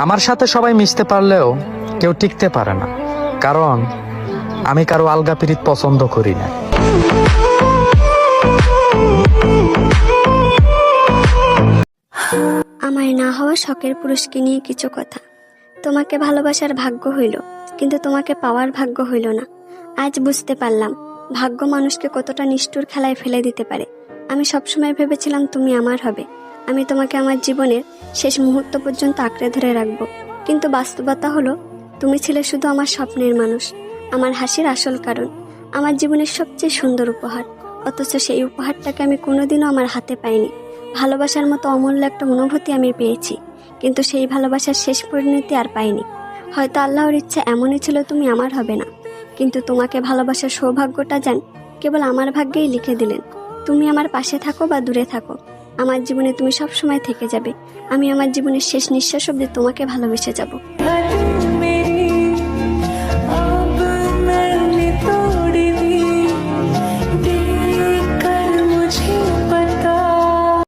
আমার সাথে সবাই মিশতে পারলেও কেউ টিকতে পারে না, কারণ আমি কারো আলগা পিরিত পছন্দ করি না। আমার না হওয়া শখের পুরুষকে নিয়ে কিছু কথা। তোমাকে ভালোবাসার ভাগ্য হইল, কিন্তু তোমাকে পাওয়ার ভাগ্য হইল না। আজ বুঝতে পারলাম ভাগ্য মানুষকে কতটা নিষ্ঠুর খেলায় ফেলে দিতে পারে। আমি সবসময় ভেবেছিলাম তুমি আমার হবে, আমি তোমাকে আমার জীবনের শেষ মুহূর্ত পর্যন্ত আঁকড়ে ধরে রাখবো, কিন্তু বাস্তবতা হলো তুমি ছিলে শুধু আমার স্বপ্নের মানুষ, আমার হাসির আসল কারণ, আমার জীবনের সবচেয়ে সুন্দর উপহার। অথচ সেই উপহারটাকে আমি কোনোদিনও আমার হাতে পাইনি। ভালোবাসার মতো অমূল্য একটা অনুভূতি আমি পেয়েছি, কিন্তু সেই ভালোবাসার শেষ পরিণতি আর পাইনি। হয়তো আল্লাহর ইচ্ছা এমনই ছিল তুমি আমার হবে না, কিন্তু তোমাকে ভালোবাসার সৌভাগ্যটা যান কেবল আমার ভাগ্যেই লিখে দিলেন। তুমি আমার পাশে থাকো বা দূরে থাকো, আমার জীবনে তুমি সব সময় থেকে যাবে। আমি আমার জীবনের শেষ নিঃশ্বাস অবধি তোমাকে ভালোবেসে যাব।